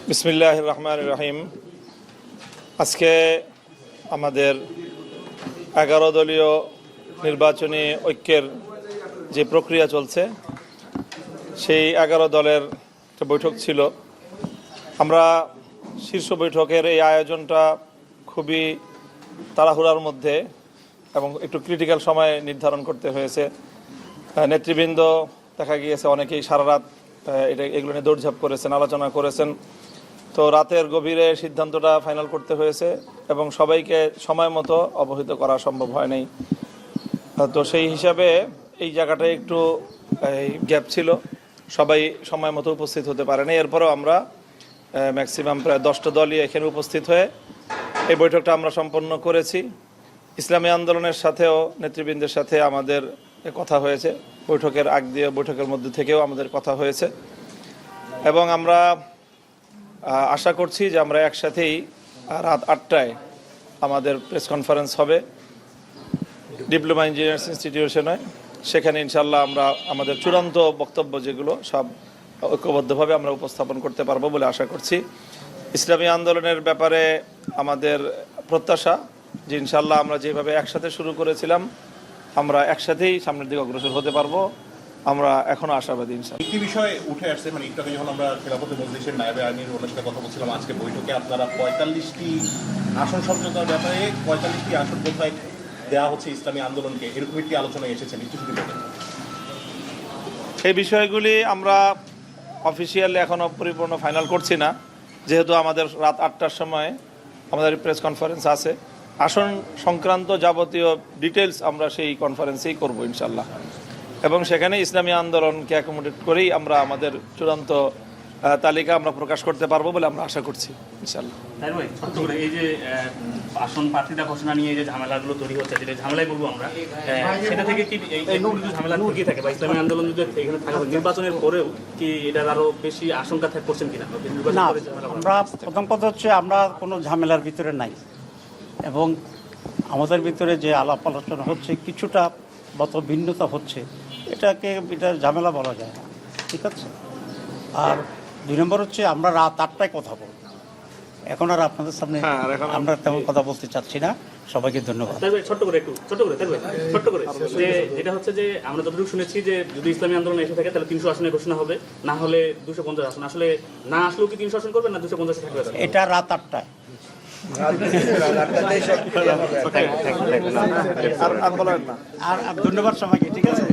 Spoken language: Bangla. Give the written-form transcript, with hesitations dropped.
বিসমিল্লাহির রহমানির রহিম। আজকে আমাদের 11 দলীয় নির্বাচনী ঐক্যের যে প্রক্রিয়া চলছে, সেই 11 দলের একটা বৈঠক ছিল। আমরা শীর্ষ বৈঠকের এই আয়োজনটা খুবই তাড়াহুড়ার মধ্যে এবং একটু ক্রিটিক্যাল সময় নির্ধারণ করতে হয়েছে। নেতৃবৃন্দ দেখা গিয়েছে অনেকেই সারা রাত এগুলো নিয়ে দৌড়ঝাঁপ করেছেন, আলোচনা করেছেন। তো রাতের গভীরে সিদ্ধান্তটা ফাইনাল করতে হয়েছে এবং সবাইকে সময় মতো অবহিত করা সম্ভব হয় নাই। তো সেই হিসাবে এই জায়গাটায় একটু গ্যাপ ছিল, সবাই সময় মতো উপস্থিত হতে পারেনি। এরপরেও আমরা ম্যাক্সিমাম প্রায় 10টা দলই এখানে উপস্থিত হয়ে এই বৈঠকটা আমরা সম্পন্ন করেছি। ইসলামী আন্দোলনের সাথেও নেতৃবৃন্দের সাথে আমাদের কথা হয়েছে, বৈঠকের আগ দিয়ে বৈঠকের মধ্যে থেকেও আমাদের কথা হয়েছে এবং আমরা আশা করছি যে আমরা একসাথেই রাত 8টায় আমাদের প্রেস কনফারেন্স হবে ডিপ্লোমা ইঞ্জিনিয়ার্স ইনস্টিটিউশনে। সেখানে ইনশাল্লাহ আমরা আমাদের চূড়ান্ত বক্তব্য যেগুলো সব ঐক্যবদ্ধভাবে আমরা উপস্থাপন করতে পারবো বলে আশা করছি। ইসলামী আন্দোলনের ব্যাপারে আমাদের প্রত্যাশা যে ইনশাল্লাহ আমরা যেভাবে একসাথে শুরু করেছিলাম আমরা একসাথেই সামনের দিকে অগ্রসর হতে পারবো। আমরা এখনো আশাবাদী ইনশাআল্লাহ। একটি বিষয় উঠে আসছে, মানে একটু আগে যখন আমরা খেলাফতে মজলিসের নায়েবে আমির ওনার সাথে কথা বলছিলাম, আজকে বৈঠকে আপনারা 45টি আসন সমঝোতার ব্যাপারে 45টি আসন কোথায় দেওয়া হচ্ছে ইসলামী আন্দোলনকে, এরকম একটি আলোচনায় এসেছেন, একটু যদি বলেন। সেই বিষয়গুলি আমরা অফিসিয়ালি এখনও পরিপূর্ণ ফাইনাল করছি না, যেহেতু আমাদের রাত 8টার সময় আমাদের প্রেস কনফারেন্স আছে। আসন সংক্রান্ত যাবতীয় ডিটেলস আমরা সেই কনফারেন্সেই করব ইনশাল্লাহ এবং সেখানে ইসলামী আন্দোলনকে অ্যাকোমোডেট করেই আমরা আমাদের চূড়ান্ত তালিকা আমরা প্রকাশ করতে পারবো বলে আমরা আশা করছি ইনশাল্লাহ। এই যে আসন প্রার্থীতা ঘোষণা নিয়ে যে ঝামেলাগুলো তৈরি হচ্ছে, যেটা ঝামেলাই বলবো আমরা, সেটা থেকে কি ঝামেলা ঢুকিয়ে থাকে বা ইসলামী আন্দোলন যদি এখানে থাকা নির্বাচনের পরেও কি এটার আরো বেশি আশঙ্কা করছেন কিনা? না, আমরা প্রথম কথা হচ্ছে আমরা কোনো ঝামেলার ভিতরে নাই এবং আমাদের ভিতরে যে আলাপ আলোচনা হচ্ছে কিছুটা মত ভিন্নতা হচ্ছে, এটা ঝামেলা বলা যায় না, ঠিক আছে। আর 2 নম্বর হচ্ছে আমরা রাত 8টায় কথা বলব, এখন আর আপনাদের সামনে আমরা তেমন কথা বলতে চাচ্ছি না। সবাইকে ধন্যবাদ। ছোট্ট করে যে যেটা হচ্ছে যে আমরা যতটুকু শুনেছি যে যদি ইসলামী আন্দোলন এসে থাকে তাহলে 300 আসনের ঘোষণা হবে, না হলে 250 আসন। আসলে না আসলেও কি 300 আসন করবেন না 250 থাকবে? এটা রাত 8টায়। আর ধন্যবাদ সবাইকে, ঠিক আছে।